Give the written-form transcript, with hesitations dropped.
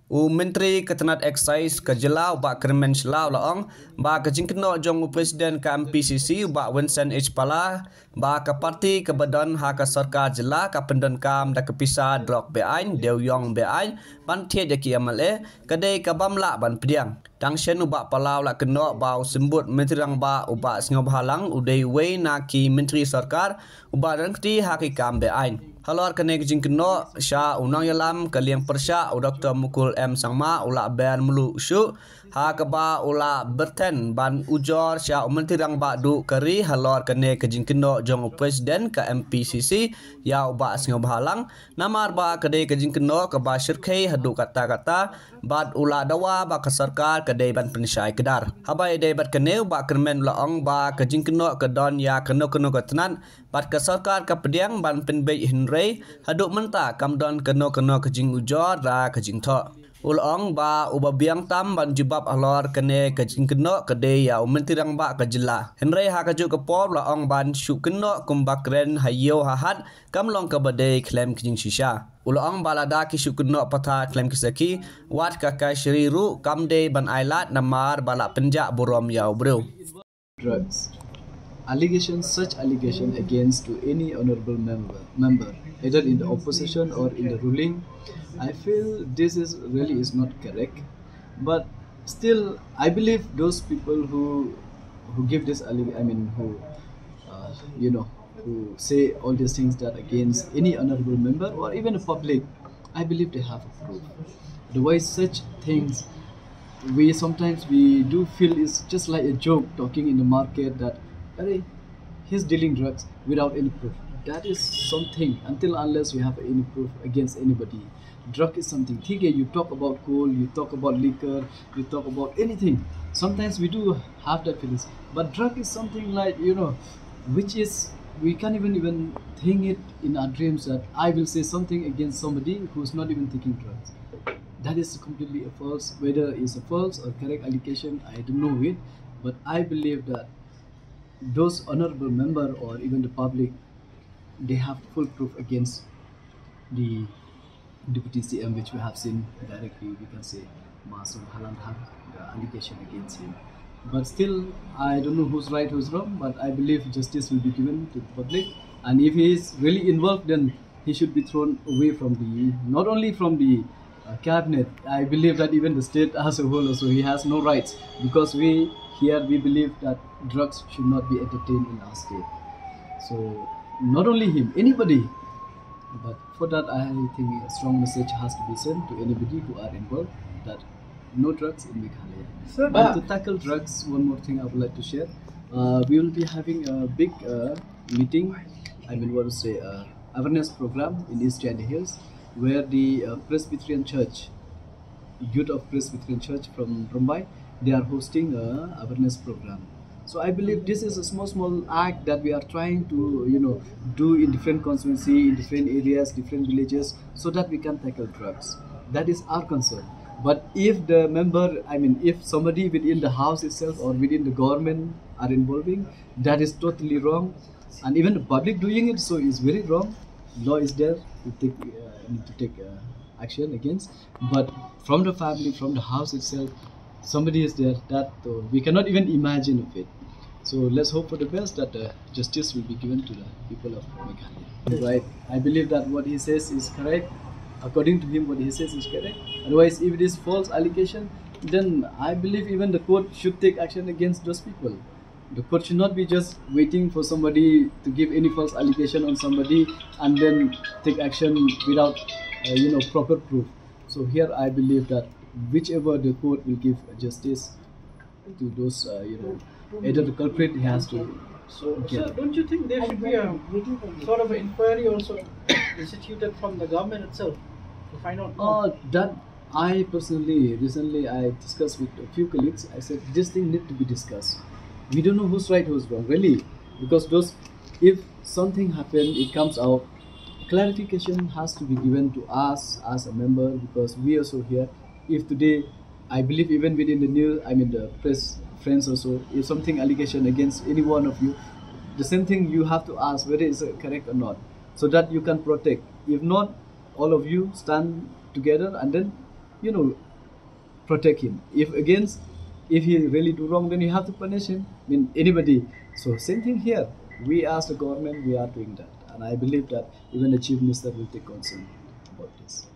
Menteri Ketenat Excise ke Jelau bak Kyrmen Selau laong bak ke Kynnoh jong Presiden ke MPCC bak Vincent H Pala bak ke parti ke badan hak sarkar Jela ke pendan kam dak kepisah drok beain deu yong beain ban tie de kiamale kedai ke bamla ban pediang tang shen ubak Palau la Kynnoh bau sembut menteri rang ba ubak singob halang udai wei naki menteri sarkar ubak dan keti hak kam beain halor kene ke Kynnoh sya unang yalam kaliang persya Dr. Mukul M Sangma ula ban melu syu ha keba ula berten ban ujor sya menteri rang ba du keri halor kene ke Kynnoh jong presiden ke MPCC ya uba singob halang namar ba kede ke Kynnoh ke ba syirkai hadu kata-kata bad ula dawa ba ke sarkar kede ban pensyai kedar habai de bat kene ba Kyrmen laong ba ke Kynnoh ke don ya Kynnoh ke tenan bat ke sarkar ke pediang ban penbei hinrei hadu menta kam don Kynnoh ke ujor da ke tho ulong ba uba biang tam ban jibab alor kene ke Kynnoh kede ya menteri rang ba ke jela henrei ha kaju ke pop laong ban syu Kynnoh kumbak kren hayo hahat kam long ke bade klaim ke shisha ulong ba Lada ki syu Kynnoh patha klaim kisaki wat ka kai shriru kamde ban ailat namar bala penjak burom yau bro drugs. Such allegation against to any honorable member, either in the opposition or in the ruling, I feel this is really is not correct. But still, I believe those people who give this who who say all these things that against any honorable member or even a public, I believe they have a proof. Otherwise, such things we sometimes we do feel is just like a joke talking in the market that he's dealing drugs without any proof. That is something until unless we have any proof against anybody. Drug is something. You talk about coal, you talk about liquor, you talk about anything. Sometimes we do have that feelings, but drug is something like which is we can't even think it in our dreams that I will say something against somebody who's not even taking drugs. That is completely a false. Whether it's a false or correct allegation, I don't know it, but I believe that those honorable member or even the public, they have full proof against the deputy CM, which we have seen directly. We can say Masum Haland had the allegation against him, but still I don't know who's right, who's wrong. But I believe justice will be given to the public, and if he is really involved, then he should be thrown away from the not only from the cabinet. I believe that even the state as a whole also he has no rights, because we believe that drugs should not be entertained in our state. So not only him, anybody. But for that, I think a strong message has to be sent to anybody who are involved that no drugs in Meghalaya. But to tackle drugs, one more thing I would like to share. We will be having a big meeting. Awareness program in East China Hills, where the Presbyterian Church, youth of Presbyterian Church from Mumbai, they are hosting a awareness program. So I believe this is a small act that we are trying to do in different constituency, in different areas, different villages, so that we can tackle drugs. That is our concern. But if the member, if somebody within the house itself or within the government are involving, that is totally wrong, and even the public doing it, so is very wrong. Law is there to take action against, but from the family, from the house itself, somebody is there that we cannot even imagine of it. So let's hope for the best that justice will be given to the people of Meghalaya. Right. I believe that what he says is correct. According to him, what he says is correct. Otherwise, if it is false allegation, then I believe even the court should take action against those people. The court should not be just waiting for somebody to give any false allegation on somebody and then take action without proper proof. So here I believe that whichever the court will give justice to those, either the culprit he has to. So don't you think there should be a sort of an inquiry also instituted from the government itself to find out more? That I personally, recently I discussed with a few colleagues. I said this thing need to be discussed. We don't know who's right, who's wrong, really, because if something happened, it comes out. Clarification has to be given to us as a member, because we also here. If today, I believe even within the news, the press friends also, if something allegation against any one of you, the same thing you have to ask whether it's correct or not, so that you can protect. If not, all of you stand together and then you know, protect him. If he really do wrong, then you have to punish him. I mean, anybody. So same thing here. We as the government, we are doing that, and I believe that even the chief minister will take concern about this.